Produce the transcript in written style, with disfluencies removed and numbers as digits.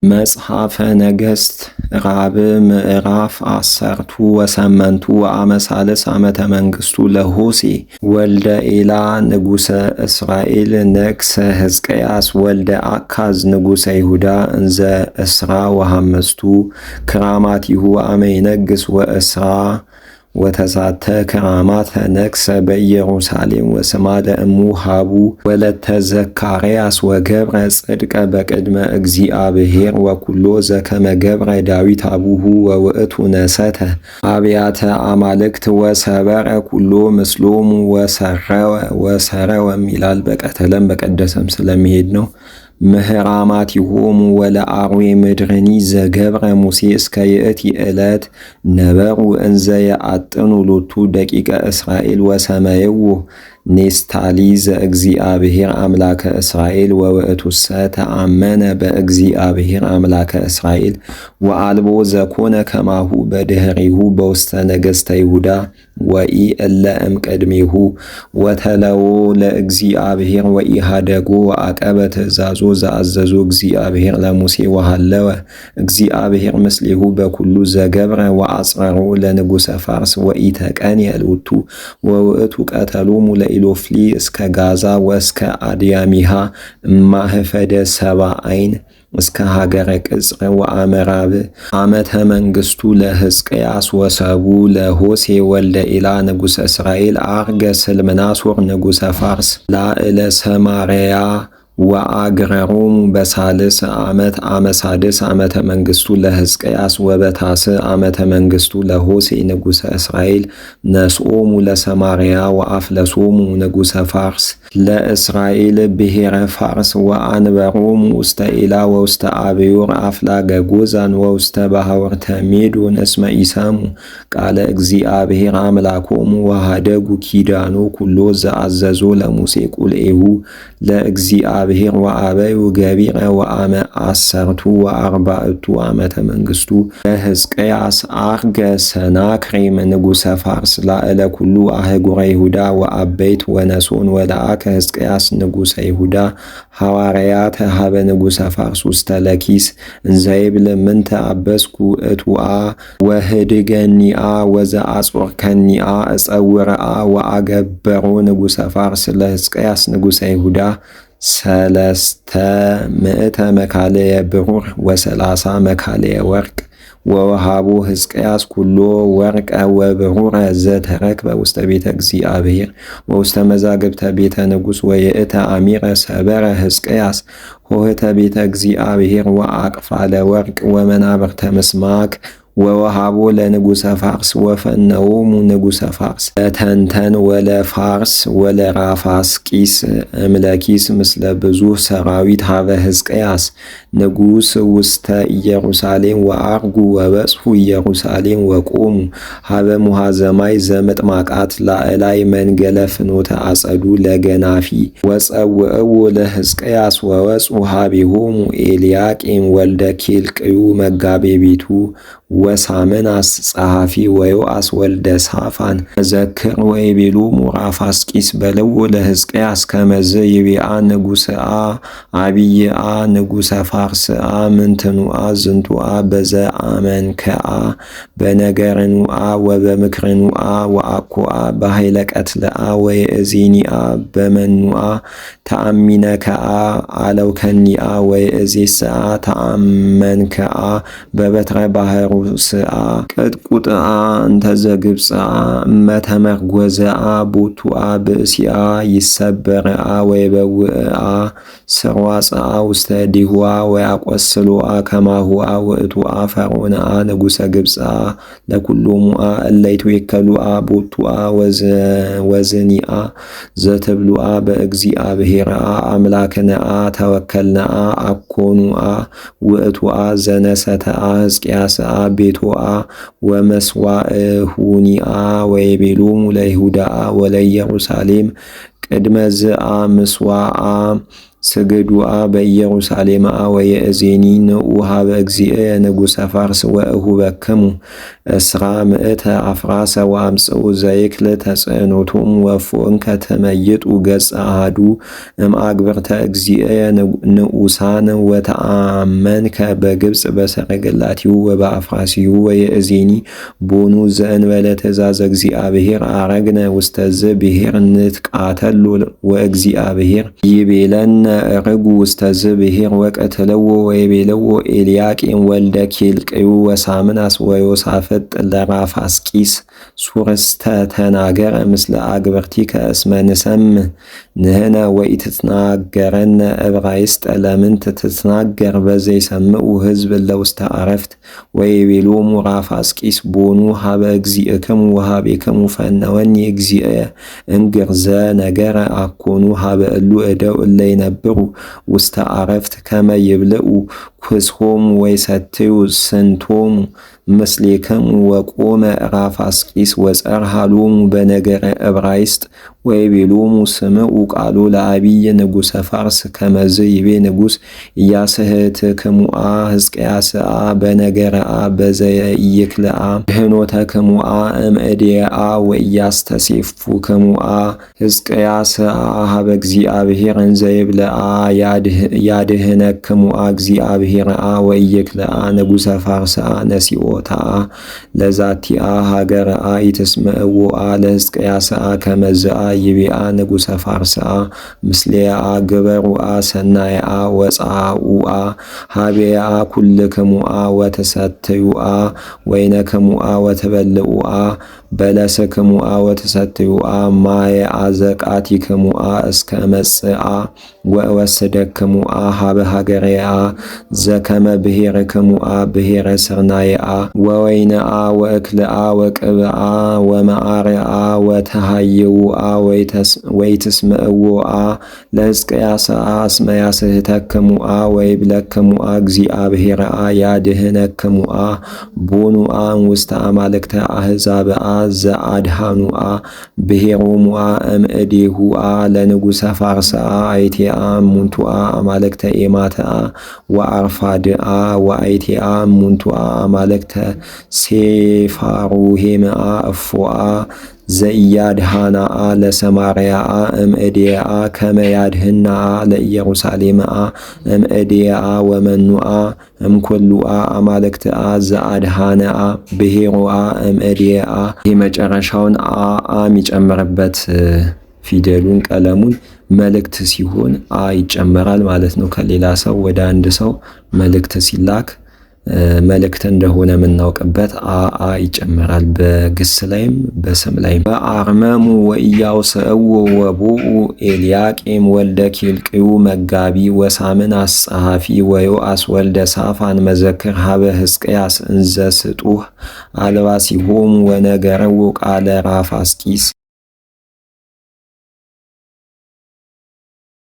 መጽሐፈ ነገሥት ራብዕ ምዕራፍ 18 ወአመሳልስ ዓመተ መንግሥቱ ለሆሴዕ ወልደ ኤላ ንጉሠ እስራኤል ነግሠ ሕዝቅያስ ወልደ አካዝ ንጉሠ ይሁዳ እንዘ እስራ ወሐመስቱ ክራማቲሁ አመ ይነግሥ ወእስራ ወተሳተ ክራማተ ነግሠ በኢየሩሳሌም ወስማ ለእሙ ሀቡ ወለተ ዘካርያስ ወገብረ ጽድቀ በቅድመ እግዚአብሔር ወኩሎ ዘከመ ገብረ ዳዊት አቡሁ ወውእቱ ነሰተ አብያተ አማልክት ወሰበረ ኩሎ ምስሎሙ ወሰረወም ይላል። በቀተለም በቀደሰም ስለሚሄድ ነው። ምህራማቲሆሙ ወለአርዌ ምድርኒ ዘገብረ ሙሴ እስከ ይእቲ ዕለት ነበሩ እንዘ የአጥኑ ሎቱ ደቂቀ እስራኤል ወሰመይዎ ኔስታሊ ዘእግዚአብሔር አምላከ እስራኤል ወውእቱሰ ተአመነ በእግዚአብሔር አምላከ እስራኤል ወአልቦ ዘኮነ ከማሁ በድኅሪሁ በውስተ ነገሥተ ይሁዳ ወኢ እለ እምቅድሜሁ ወተለዎ ለእግዚአብሔር ወኢሃደጎ ወአቀበ ትእዛዞ ዘአዘዞ እግዚአብሔር ለሙሴ ወሃለወ እግዚአብሔር ምስሌሁ በኩሉ ዘገብረ ወአጽረሮ ለንጉሠ ፋርስ ወኢተቀንየ ሎቱ ወውእቱ ቀተሎሙ ለኢሎፍሊ እስከ ጋዛ ወእስከ አድያሚሃ እማህፈደ ሰባ አይን እስከ ሀገረ ቅጽር ወአመራብ ዓመተ መንግሥቱ ለሕዝቅያስ ወሰቡ ለሆሴዕ ወልደ ኤላ ንጉሠ እስራኤል አርገ ስልምናሶር ንጉሠ ፋርስ ላዕለ ሰማርያ ወአግረሮሙ በሳልስ ዓመት አመሳድስ ዓመተ መንግሥቱ ለሕዝቅያስ ወበታስዕ ዓመተ መንግሥቱ ለሆሴዕ ንጉሠ እስራኤል ነስኦሙ ለሰማርያ ወአፍለሶሙ ንጉሠ ፋርስ ለእስራኤል ብሔረ ፋርስ ወአንበሮሙ ውስተ ኤላ ወውስተ አብዮር አፍላገ ጎዛን ወውስተ ባሕወርተ ሜዶን እስመ ኢሰሙ ቃለ እግዚአብሔር አምላኮሙ ወሃደጉ ኪዳኖ ኩሎ ዘአዘዞ ለሙሴ ቁልኤሁ ለእግዚአብሔር ወአበዩ ገቢረ ወአመ 14 ዓመተ መንግሥቱ ለሕዝቅያስ አርገ ሰናክሬም ንጉሠ ፋርስ ላዕለ ኩሉ አህጉረ ይሁዳ ወአበይት ወነሶን ወለአከ ሕዝቅያስ ንጉሠ ይሁዳ ሐዋርያተ ሀበ ንጉሠ ፋርስ ውስተ ለኪስ እንዘይብል ምንተ አበስኩ እቱአ ወህድገኒአ ወዘአጽወርከኒአ እጸውርአ ወአገበሮ ንጉሠ ፋርስ ለሕዝቅያስ ንጉሠ ይሁዳ 300 መካልየ ብሩር ወ30 መካልየ ወርቅ ወወሃቦ ሕዝቅያስ ኩሎ ወርቀ ወብሩረ ዘተረክበ ውስተ ቤተ እግዚአብሔር ወውስተ መዛግብተ ቤተ ንጉሥ ወይእተ አሚረ ሰበረ ሕዝቅያስ ሆህተ ቤተ እግዚአብሔር ወአቅፋለ ወርቅ ወመናብርተ ምስማክ ወወሃቦ ለንጉሠ ፋርስ ወፈነዎሙ ንጉሠ ፋርስ ለተንተን ወለፋርስ ወለራፋስቂስ እምለኪስ ምስለ ብዙ ሰራዊት ሀበ ሕዝቅያስ ንጉሥ ውስተ ኢየሩሳሌም ወአርጉ ወበጽሑ ኢየሩሳሌም ወቆሙ ሀበ ሙሃዘማይ ዘምጥማቃት ላዕላይ መንገለ ፍኖተ አጸዱ ለገናፊ ወጸውዕዎ ለሕዝቅያስ ወወጽሑ ሀቤሆሙ ኤልያቄም ወልደ ኬልቅዩ መጋቤ ቤቱ ወሳምናስ ጸሐፊ ወዮአስ ወልደ ሳፋን ዘክር ወይቤሎሙ ራፋስቂስ በልዎ ለሕዝቅያስ ከመዝ ይቤአ ንጉሥአ አብይአ ንጉሠ ፋርስአ ምንትኑአ ዝንቱአ በዘአመንከአ በነገርኑአ ወበምክርኑአ ወአኮአ በኃይለ ቀትልአ ወይእዜኒአ በመኑአ ተአሚነከአ አለውከኒአ ወይእዜስአ ተአመንከአ በበትረ ባሕሩ ስአ ቅጥቁጥአ እንተዘ ግብፅአ እመተመርጐዘአ ቦቱአ ብእሲአ ይሰበርአ ወይበውእአ ስርዋፅአ ውስተ ዲሁአ ወያቈስሎአ ከማሁአ ውእቱአ ፈርዖንአ ንጉሠ ግብፅአ ለኵሎሙአ እለ ይትዌከሉአ ቦቱአ ወዝኒአ ዘትብሉአ በእግዚአብሔርአ አምላክነአ ተወከልነአ አኮኑአ ውእቱአ ዘነሰተአ ሕዝቅያስአ ቤቶአ ወመስዋዕሁኒአ ወይቤሎሙ ለይሁዳአ ወለኢየሩሳሌም ቅድመ ዝአ ምስዋዓ ስግዱአ በኢየሩሳሌምአ ወየእዜኒ ንዑሃ በእግዚእየ ንጉሠ ፋርስ ወእሁበክሙ እስራ ምእተ አፍራሰ ወአምጽኡ ዘይክል ተጽዕኖቱም ወፎንከ ተመይጡ ገጸ አሐዱ እምአግብርተ እግዚእየ ንዑሳን ወተአመንከ በግብፅ በሰረገላቲሁ ወበአፍራሲሁ ወየእዜኒ ቦኑ ዘእንበለ ትእዛዘ እግዚአብሔር አረግነ ውስተ ዝብሔር ንትቃተሉ ወእግዚአብሔር ይቤለነ ርጉ ውስተ ዝብሔር ወቀትለዎ ወይቤለዎ ኤልያቄም ወልደ ኬልቅዩ ወሳምናስ ወዮሳፍጥ ለራፋስቂስ ሱርስተ ተናገረ ምስለ አግብርቲከ እስመ ንሰምዕ ንሕነ ወኢትትናገረነ ዕብራይስጥ ለምንት ትትናገር በዘይሰምዑ ሕዝብ ለውስተ አረፍት ወይቤሎሙ ራፋስቂስ ቦኑ ሀበ እግዚእክሙ ወሀቤክሙ ፈነወኒ እግዚእየ እንግር ዘነገረ አኮኑ ሀበ እሉ እደው እለ ይነብሩ ውስተ አረፍት ከመ ይብልዑ ኩስሆሙ ወይሰትዩ ስንቶሙ ምስሌክሙ ወቆመ ራፋስቂስ ወጸርሃ ሎሙ በነገረ ዕብራይስጥ ወይቤሎሙ ስምዑ ቃሎ ለአቢይ ንጉሠ ፋርስ ከመዝ ይቤ ንጉሥ ኢያስሕትክሙአ ሕዝቅያስአ በነገረአ በዘይክልአ ድኅኖተክሙአ እምእዴአ ወኢያስተሴፉክሙአ ሕዝቅያስአ ሀበ እግዚአብሔር እንዘ ይብልዓ ያድኅነክሙአ እግዚአብሔርአ ወኢይክልአ ንጉሠ ፋርስአ ነሲኦታአ ለዛቲአ ሀገርአ ኢትስምዕዎአ ለሕዝቅያስአ ከመዝአ ይቤአ ንጉሠ ፋርስአ ምስሌአ ግበሩአ ሰናይአ ወጻኡአ ሀቤአ ኩልክሙአ ወተሰትዩአ ወይነክሙአ ወተበልዑአ በለስክሙአ ወተሰትዩአ ማየ አዘቃቲክሙአ እስከ መጽአ ወወስደክሙአ ሀበ ሀገሬአ ዘከመ ብሔርክሙአ ብሔረ ስርናይአ ወወይነአ ወእክልአ ወቅብአ ወመዓርአ ወተሃይውአ ወይትስምዕዎአ ለሕዝቅያስአ እስመ ያስሕተክሙአ ወይብለክሙአ እግዚአብሔርአ ያድኅነክሙአ ቦኑአ ውስተ አማልክተ አሕዛብአ ዘአድኃኑአ ብሔሮሙአ እምእዴሁአ ለንጉሠ ፋርስአ አይቴአ እሙንቱአ አማልክተ ኤማትአ ወአርፋድአ ወአይቴአ እሙንቱአ አማልክተ ሴፋሩሄምአ እፎአ ዘኢያድኃናአ ለሰማርያአ እምእዴአ ከመ ያድኅናአ ለኢየሩሳሌምአ እምእዴአ ወመኑአ እምኩሉአ አማልክትአ ዘአድኃነአ ብሔሮአ እምእዴአ። የመጨረሻውን አ የሚጨምርበት ፊደሉን ቀለሙን መልእክት ሲሆን አ ይጨመራል ማለት ነው። ከሌላ ሰው ወደ አንድ ሰው መልእክት ሲላክ መልእክት እንደሆነ የምናውቅበት አ ይጨመራል። በግስ ላይም በስም ላይም በአርመሙ ወኢያውስዕዎ ወቦኡ ኤልያቄም ወልደ ኬልቅዩ መጋቢ ወሳምናስ ጸሐፊ ወዮአስ ወልደ ሳፋን መዘክር ሀበ ሕዝቅያስ እንዘ ስጡህ አልባሲሆሙ ወነገረው ቃለ ራፋስቂስ